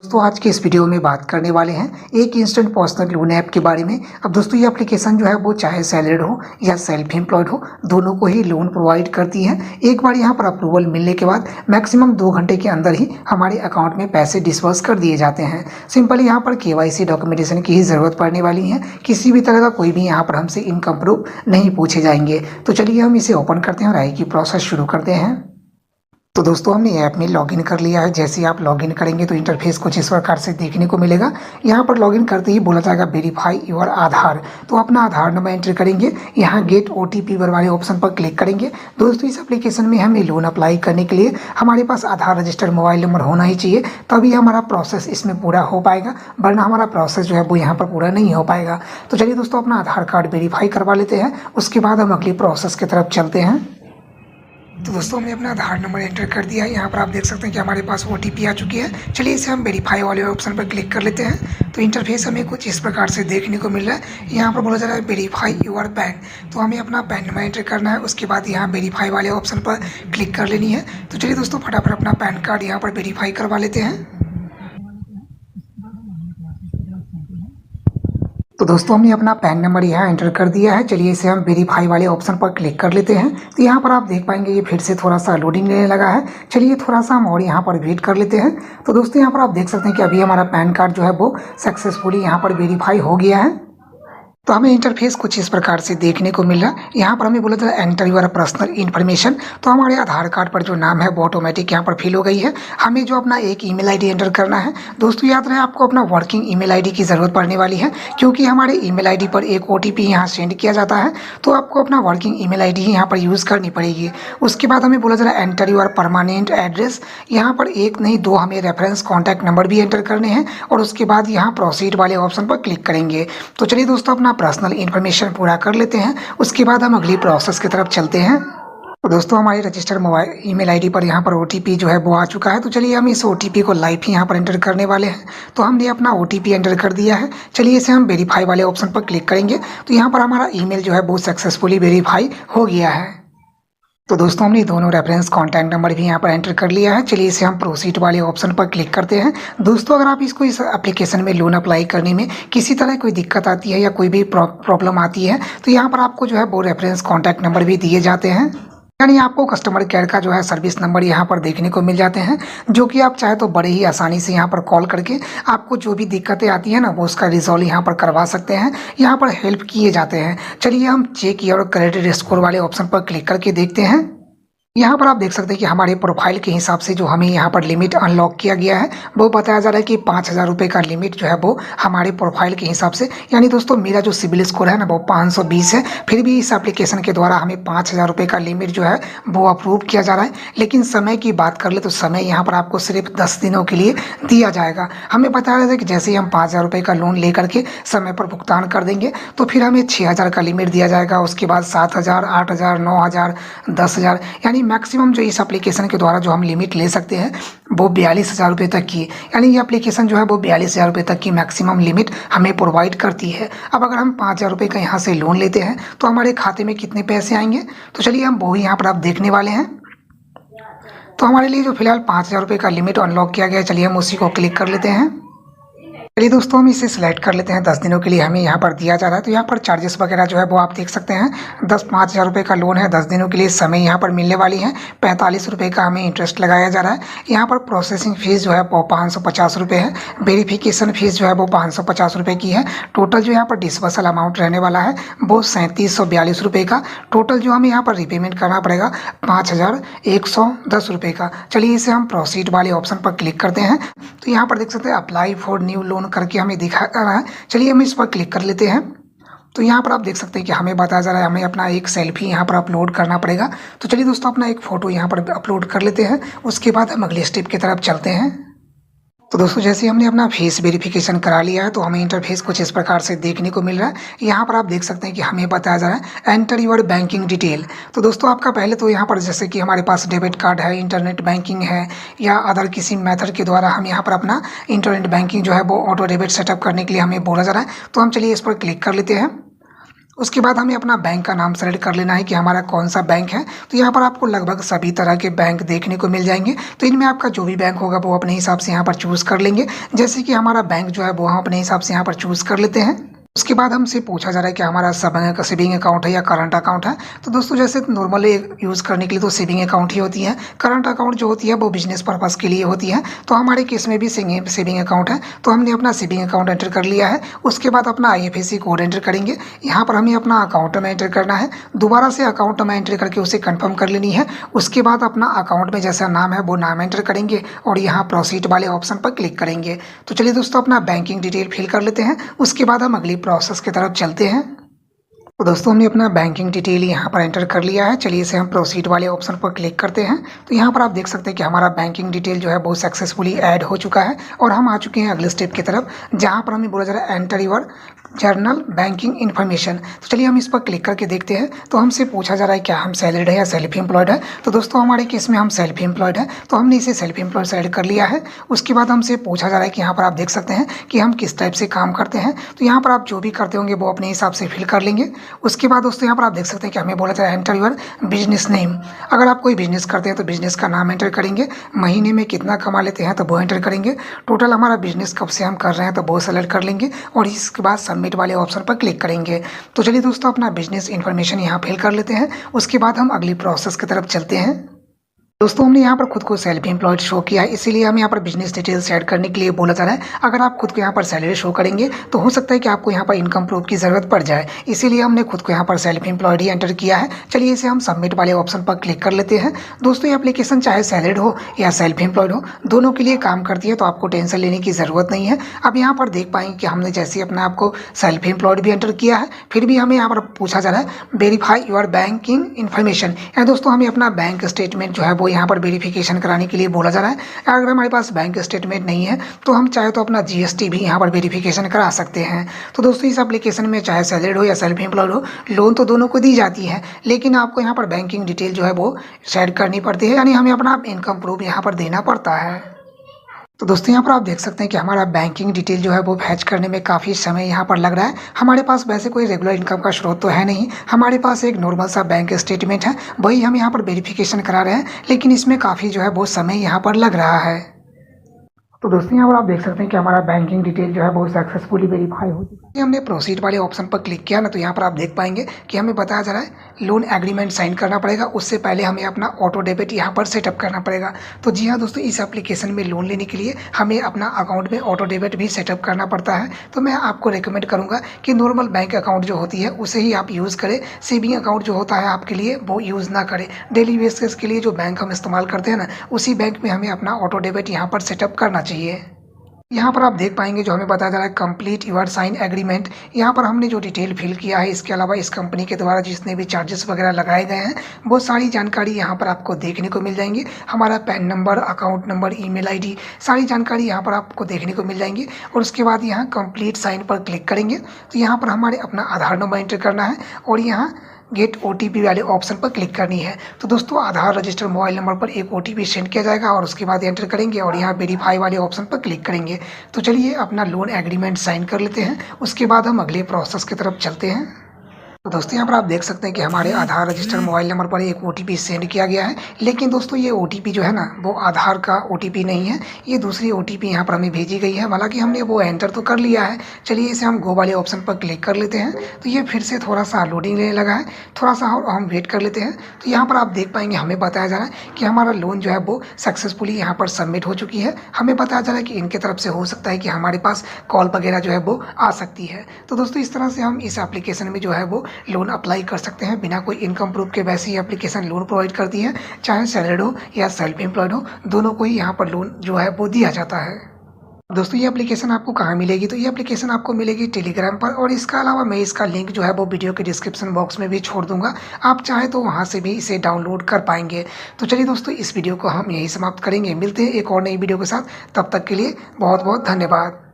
तो आज के इस वीडियो में बात करने वाले हैं एक इंस्टेंट पर्सनल लोन ऐप के बारे में। अब दोस्तों ये एप्लीकेशन जो है वो चाहे सैलरीड हो या सेल्फ एम्प्लॉयड हो, दोनों को ही लोन प्रोवाइड करती है। एक बार यहाँ पर अप्रूवल मिलने के बाद मैक्सिमम 2 घंटे के अंदर ही हमारे अकाउंट में पैसे डिस्बर्स कर दिए जाते हैं। सिंपली यहाँ पर KYC डॉक्यूमेंटेशन की ही ज़रूरत पड़ने वाली है। किसी भी तरह का कोई भी यहाँ पर हमसे इनकम प्रूफ नहीं पूछे जाएंगे। तो चलिए हम इसे ओपन करते हैं और आगे की प्रोसेस शुरू करते हैं। तो दोस्तों हमने ऐप में लॉगिन कर लिया है। जैसे ही आप लॉगिन करेंगे तो इंटरफेस कुछ इस प्रकार से देखने को मिलेगा। यहाँ पर लॉगिन करते ही बोला जाएगा वेरीफाई योर आधार। तो अपना आधार नंबर एंटर करेंगे, यहाँ गेट OTP वाले ऑप्शन पर क्लिक करेंगे। दोस्तों इस एप्लीकेशन में हमें लोन अप्लाई करने के लिए हमारे पास आधार रजिस्टर्ड मोबाइल नंबर होना ही चाहिए, तभी हमारा प्रोसेस इसमें पूरा हो पाएगा, वरना हमारा प्रोसेस जो है वो यहाँ पर पूरा नहीं हो पाएगा। तो चलिए दोस्तों अपना आधार कार्ड वेरीफाई करवा लेते हैं, उसके बाद हम अगली प्रोसेस की तरफ चलते हैं। तो दोस्तों हमने अपना आधार नंबर एंटर कर दिया है। यहाँ पर आप देख सकते हैं कि हमारे पास OTP आ चुकी है। चलिए इसे हम वेरीफाई वाले ऑप्शन पर क्लिक कर लेते हैं। तो इंटरफेस हमें कुछ इस प्रकार से देखने को मिल रहा है। यहाँ पर बोला जा रहा है वेरीफाई योर पैन। तो हमें अपना पैन नंबर एंटर करना है, उसके बाद यहाँ वेरीफाई वाले ऑप्शन पर क्लिक कर लेनी है। तो चलिए दोस्तों फटाफट अपना पैन कार्ड यहाँ पर वेरीफाई करवा लेते हैं। तो दोस्तों हमने अपना पैन नंबर यहाँ एंटर कर दिया है। चलिए इसे हम वेरीफाई वाले ऑप्शन पर क्लिक कर लेते हैं। तो यहाँ पर आप देख पाएंगे ये फिर से थोड़ा सा लोडिंग लेने लगा है। चलिए थोड़ा सा हम और यहाँ पर वेट कर लेते हैं। तो दोस्तों यहाँ पर आप देख सकते हैं कि अभी हमारा पैन कार्ड जो है वो सक्सेसफुली यहाँ पर वेरीफाई हो गया है। तो हमें इंटरफेस कुछ इस प्रकार से देखने को मिल रहा है। यहाँ पर हमें बोला था एंटर योर पर्सनल इन्फॉर्मेशन। तो हमारे आधार कार्ड पर जो नाम है वो ऑटोमेटिक यहाँ पर फिल हो गई है। हमें जो अपना एक ईमेल आईडी एंटर करना है। दोस्तों याद रहे आपको अपना वर्किंग ईमेल आईडी की ज़रूरत पड़ने वाली है, क्योंकि हमारे ईमेल आईडी पर एक OTP यहाँ सेंड किया जाता है। तो आपको अपना वर्किंग ईमेल आईडी ही यहाँ पर यूज़ करनी पड़ेगी। उसके बाद हमें बोला जा रहा है एंटर योर परमानेंट एड्रेस। यहाँ पर एक नहीं 2 हमें रेफरेंस कॉन्टैक्ट नंबर भी एंटर करने हैं, और उसके बाद यहाँ प्रोसीड वाले ऑप्शन पर क्लिक करेंगे। तो चलिए दोस्तों अपना पर्सनल इन्फॉर्मेशन पूरा कर लेते हैं, उसके बाद हम अगली प्रोसेस की तरफ चलते हैं। तो दोस्तों हमारी रजिस्टर्ड मोबाइल ईमेल आईडी पर यहाँ पर OTP जो है वो आ चुका है। तो चलिए हम इस OTP को लाइव ही यहाँ पर एंटर करने वाले हैं। तो हमने अपना OTP एंटर कर दिया है। चलिए इसे हम वेरीफाई वाले ऑप्शन पर क्लिक करेंगे। तो यहाँ पर हमारा ईमेल जो है वो सक्सेसफुली वेरीफाई हो गया है। तो दोस्तों हमने दोनों रेफरेंस कॉन्टैक्ट नंबर भी यहाँ पर एंटर कर लिया है। चलिए इसे हम प्रोसीड वाले ऑप्शन पर क्लिक करते हैं। दोस्तों अगर आप इसको इस एप्लीकेशन में लोन अप्लाई करने में किसी तरह कोई दिक्कत आती है या कोई भी प्रॉब्लम आती है, तो यहाँ पर आपको जो है वो रेफरेंस कॉन्टैक्ट नंबर भी दिए जाते हैं, यानी आपको कस्टमर केयर का जो है सर्विस नंबर यहाँ पर देखने को मिल जाते हैं, जो कि आप चाहे तो बड़े ही आसानी से यहाँ पर कॉल करके आपको जो भी दिक्कतें आती है ना वो उसका रिजॉल्व यहाँ पर करवा सकते हैं। यहाँ पर हेल्प किए जाते हैं। चलिए हम चेक योर क्रेडिट स्कोर वाले ऑप्शन पर क्लिक करके देखते हैं। यहाँ पर आप देख सकते हैं कि हमारे प्रोफाइल के हिसाब से जो हमें यहाँ पर लिमिट अनलॉक किया गया है वो बताया जा रहा है कि 5,000 रुपये का लिमिट जो है वो हमारे प्रोफाइल के हिसाब से, यानी दोस्तों मेरा जो सिबिल स्कोर है ना वो 520 है। फिर भी इस एप्लीकेशन के द्वारा हमें 5,000 रुपये का लिमिट जो है वो अप्रूव किया जा रहा है। लेकिन समय की बात कर ले तो समय यहाँ पर आपको सिर्फ 10 दिनों के लिए दिया जाएगा। हमें बताया जाता है कि जैसे ही हम 5,000 रुपये का लोन लेकर के समय पर भुगतान कर देंगे तो फिर हमें 6,000 का लिमिट दिया जाएगा। उसके बाद 7,000, 8,000, 9,000, 10,000, यानी मैक्सिमम जो इस एप्लीकेशन के द्वारा जो हम लिमिट ले सकते हैं वो 42,000 रुपये तक की, यानी ये एप्लीकेशन जो है वो 42,000 रुपये तक की मैक्सिमम लिमिट हमें प्रोवाइड करती है। अब अगर हम 5,000 रुपये का यहाँ से लोन लेते हैं तो हमारे खाते में कितने पैसे आएंगे, तो चलिए हम वो यहाँ पर आप देखने वाले हैं। तो हमारे लिए जो फिलहाल 5,000 रुपये का लिमिट अनलॉक किया गया है, चलिए हम उसी को क्लिक कर लेते हैं। चलिए दोस्तों हम इसे सिलेक्ट कर लेते हैं। 10 दिनों के लिए हमें यहाँ पर दिया जा रहा है। तो यहाँ पर चार्जेस वगैरह जो है वो आप देख सकते हैं। 5,000 रुपये का लोन है, 10 दिनों के लिए समय यहाँ पर मिलने वाली है। 45 रुपये का हमें इंटरेस्ट लगाया जा रहा है। यहाँ पर प्रोसेसिंग फीस जो है वो 550 रुपये है। वेरिफिकेशन फीस जो है वो 550 रुपये की है। टोटल जो यहाँ पर डिस्बर्सल अमाउंट रहने वाला है वो 3742 रुपये का। टोटल जो हमें यहाँ पर रिपेमेंट करना पड़ेगा 5,110 रुपये का। चलिए इसे हम प्रोसीड वाले ऑप्शन पर क्लिक करते हैं। तो यहाँ पर देख सकते हैं अप्लाई फॉर न्यू लोन करके हमें दिखा रहा है। चलिए हम इस पर क्लिक कर लेते हैं। तो यहाँ पर आप देख सकते हैं कि हमें बताया जा रहा है हमें अपना एक सेल्फी यहाँ पर अपलोड करना पड़ेगा। तो चलिए दोस्तों अपना एक फ़ोटो यहाँ पर अपलोड कर लेते हैं, उसके बाद हम अगले स्टेप की तरफ चलते हैं। तो दोस्तों जैसे हमने अपना फेस वेरिफिकेशन करा लिया है तो हमें इंटरफेस कुछ इस प्रकार से देखने को मिल रहा है। यहाँ पर आप देख सकते हैं कि हमें बताया जा रहा है एंटर योर बैंकिंग डिटेल। तो दोस्तों आपका पहले तो यहाँ पर जैसे कि हमारे पास डेबिट कार्ड है, इंटरनेट बैंकिंग है, या अदर किसी मेथड के द्वारा हम यहाँ पर अपना इंटरनेट बैंकिंग जो है वो ऑटो डेबिट सेटअप करने के लिए हमें बोला जा रहा है। तो हम चलिए इस पर क्लिक कर लेते हैं। उसके बाद हमें अपना बैंक का नाम सेलेक्ट कर लेना है कि हमारा कौन सा बैंक है। तो यहाँ पर आपको लगभग सभी तरह के बैंक देखने को मिल जाएंगे। तो इनमें आपका जो भी बैंक होगा वो अपने हिसाब से यहाँ पर चूज़ कर लेंगे। जैसे कि हमारा बैंक जो है वो हम अपने हिसाब से यहाँ पर चूज़ कर लेते हैं। उसके बाद हमसे पूछा जा रहा है कि हमारा सेविंग अकाउंट है या करंट अकाउंट है। तो दोस्तों जैसे नॉर्मली यूज़ करने के लिए तो सेविंग अकाउंट ही होती है। करंट अकाउंट जो होती है वो बिजनेस पर्पज़ के लिए होती है। तो हमारे केस में भी सेविंग अकाउंट है। तो हमने अपना सेविंग अकाउंट एंटर कर लिया है। उसके बाद अपना IFSC कोड एंटर करेंगे। यहाँ पर हमें अपना अकाउंट में एंटर करना है। दोबारा से अकाउंट में एंटर करके उसे कन्फर्म कर लेनी है। उसके बाद अपना अकाउंट में जैसा नाम है वो नाम एंटर करेंगे और यहाँ प्रोसीड वाले ऑप्शन पर क्लिक करेंगे। तो चलिए दोस्तों अपना बैंकिंग डिटेल फिल कर लेते हैं। उसके बाद हम अगली प्रोसेस की तरफ चलते हैं। तो दोस्तों हमने अपना बैंकिंग डिटेल यहाँ पर एंटर कर लिया है। चलिए इसे हम प्रोसीड वाले ऑप्शन पर क्लिक करते हैं। तो यहाँ पर आप देख सकते हैं कि हमारा बैंकिंग डिटेल जो है बहुत सक्सेसफुली ऐड हो चुका है और हम आ चुके हैं अगले स्टेप की तरफ, जहाँ पर हमें बोला जा रहा है enter your journal banking information. तो चलिए हम इस पर क्लिक करके देखते हैं। तो हमसे पूछा जा रहा है क्या हम सैलरीड है या सेल्फ एम्प्लॉयड है। तो दोस्तों हमारे केस में हम सेल्फ एम्प्लॉयड है, तो हमने इसे सेल्फ एम्प्लॉयड सेलेक्ट कर लिया है। उसके बाद हमसे पूछा जा रहा है कि यहाँ पर आप देख सकते हैं कि हम किस टाइप से काम करते हैं। तो यहाँ पर आप जो भी करते होंगे वो अपने हिसाब से फिल कर लेंगे। उसके बाद दोस्तों यहाँ पर आप देख सकते हैं कि हमें बोला जा रहा है एंटर योर बिजनेस नेम। अगर आप कोई बिजनेस करते हैं तो बिजनेस का नाम एंटर करेंगे। महीने में कितना कमा लेते हैं तो वो एंटर करेंगे। टोटल हमारा बिजनेस कब से हम कर रहे हैं तो वो सेलेक्ट कर लेंगे और इसके बाद सबमिट वाले ऑप्शन पर क्लिक करेंगे। तो चलिए दोस्तों अपना बिजनेस इन्फॉर्मेशन यहाँ फिल कर लेते हैं। उसके बाद हम अगली प्रोसेस की तरफ चलते हैं। दोस्तों हमने यहाँ पर खुद को सेल्फ एम्प्लॉयड शो किया है, इसीलिए हमें यहाँ पर बिजनेस डिटेल्स ऐड करने के लिए बोला जा रहा है। अगर आप खुद को यहाँ पर सैलरी शो करेंगे तो हो सकता है कि आपको यहाँ पर इनकम प्रूफ की ज़रूरत पड़ जाए, इसीलिए हमने खुद को यहाँ पर सेल्फ एम्प्लॉयड ही एंटर किया है। चलिए इसे हम सबमिट वाले ऑप्शन पर क्लिक कर लेते हैं। दोस्तों ये एप्लीकेशन चाहे सैलरीड हो या सेल्फ एम्प्लॉयड हो, दोनों के लिए काम करती है, तो आपको टेंशन लेने की ज़रूरत नहीं है। अब यहाँ पर देख पाएंगे कि हमने जैसे अपने आप को सेल्फ एम्प्लॉयड भी एंटर किया है, फिर भी हमें यहाँ पर पूछा जा रहा है वेरीफाई योर बैंकिंग इन्फॉर्मेशन। या दोस्तों हमें अपना बैंक स्टेटमेंट जो है वो यहाँ पर वेरीफिकेशन कराने के लिए बोला जा रहा है। अगर हमारे पास बैंक स्टेटमेंट नहीं है तो हम चाहे तो अपना GST भी यहाँ पर वेरिफिकेशन करा सकते हैं। तो दोस्तों इस एप्लीकेशन में चाहे सैलरीड हो या सेल्फ एम्प्लॉयड हो, लोन तो दोनों को दी जाती है, लेकिन आपको यहाँ पर बैंकिंग डिटेल जो है वो सेट करनी पड़ती है, यानी हमें अपना इनकम प्रूफ यहाँ पर देना पड़ता है। तो दोस्तों यहाँ पर आप देख सकते हैं कि हमारा बैंकिंग डिटेल जो है वो फैच करने में काफ़ी समय यहाँ पर लग रहा है। हमारे पास वैसे कोई रेगुलर इनकम का स्रोत तो है नहीं, हमारे पास एक नॉर्मल सा बैंक स्टेटमेंट है, वही हम यहाँ पर वेरिफिकेशन करा रहे हैं, लेकिन इसमें काफ़ी जो है वो समय यहाँ पर लग रहा है। तो दोस्तों यहाँ पर आप देख सकते हैं कि हमारा बैंकिंग डिटेल जो है बहुत सक्सेसफुली वेरीफाई हो चुका है। हमने प्रोसीड वाले ऑप्शन पर क्लिक किया ना, तो यहाँ पर आप देख पाएंगे कि हमें बताया जा रहा है लोन एग्रीमेंट साइन करना पड़ेगा। उससे पहले हमें अपना ऑटो डेबिट यहाँ पर सेटअप करना पड़ेगा। तो जी हाँ दोस्तों, इस एप्लीकेशन में लोन लेने के लिए हमें अपना अकाउंट में ऑटो डेबिट भी सेटअप करना पड़ता है। तो मैं आपको रिकमेंड करूँगा कि नॉर्मल बैंक अकाउंट जो होती है उसे ही आप यूज़ करें। सेविंग अकाउंट जो होता है आपके लिए वो यूज़ ना करें। डेली बेसिस के लिए जो बैंक हम इस्तेमाल करते हैं ना, उसी बैंक में हमें अपना ऑटो डेबिट यहाँ पर सेटअप करना चाहिए। यहाँ पर आप देख पाएंगे जो हमें बताया जा रहा है कंप्लीट योर साइन एग्रीमेंट। यहाँ पर हमने जो डिटेल फिल किया है, इसके अलावा इस कंपनी के द्वारा जितने भी चार्जेस वगैरह लगाए गए हैं वो सारी जानकारी यहाँ पर आपको देखने को मिल जाएंगी। हमारा pan number, account number, email ID, सारी जानकारी यहाँ पर आपको देखने को मिल जाएंगी। और उसके बाद यहाँ कंप्लीट साइन पर क्लिक करेंगे तो यहाँ पर हमारे अपना आधार नंबर एंटर करना है और यहाँ गेट OTP वाले ऑप्शन पर क्लिक करनी है। तो दोस्तों आधार रजिस्टर मोबाइल नंबर पर एक OTP सेंड किया जाएगा और उसके बाद एंटर करेंगे और यहाँ वेरीफाई वाले ऑप्शन पर क्लिक करेंगे। तो चलिए अपना लोन एग्रीमेंट साइन कर लेते हैं। उसके बाद हम अगले प्रोसेस की तरफ चलते हैं। तो दोस्तों यहाँ पर आप देख सकते हैं कि हमारे आधार रजिस्टर मोबाइल नंबर पर एक OTP सेंड किया गया है, लेकिन दोस्तों ये OTP जो है ना वो आधार का OTP नहीं है, ये दूसरी OTP यहाँ पर हमें भेजी गई है। हालांकि हमने वो एंटर तो कर लिया है। चलिए इसे हम गो वाले ऑप्शन पर क्लिक कर लेते हैं। तो ये फिर से थोड़ा सा लोडिंग लेने लगा है, थोड़ा सा और हम वेट कर लेते हैं। तो यहाँ पर आप देख पाएंगे हमें बताया जा रहा है कि हमारा लोन जो है वो सक्सेसफुली यहाँ पर सबमिट हो चुकी है। हमें बताया जा रहा है कि इनके तरफ से हो सकता है कि हमारे पास कॉल वगैरह जो है वो आ सकती है। तो दोस्तों इस तरह से हम इस एप्लीकेशन में जो है वो लोन अप्लाई कर सकते हैं बिना कोई इनकम प्रूफ के। वैसे ही एप्लीकेशन लोन प्रोवाइड करती है, चाहे सैलरीड हो या सेल्फ एम्प्लॉयड हो, दोनों को ही यहाँ पर लोन जो है वो दिया जाता है। दोस्तों ये एप्लीकेशन आपको कहाँ मिलेगी? तो ये एप्लीकेशन आपको मिलेगी टेलीग्राम पर, और इसका अलावा मैं इसका लिंक जो है वो वीडियो के डिस्क्रिप्शन बॉक्स में भी छोड़ दूंगा। आप चाहे तो वहाँ से भी इसे डाउनलोड कर पाएंगे। तो चलिए दोस्तों इस वीडियो को हम यही समाप्त करेंगे। मिलते हैं एक और नई वीडियो के साथ, तब तक के लिए बहुत बहुत धन्यवाद।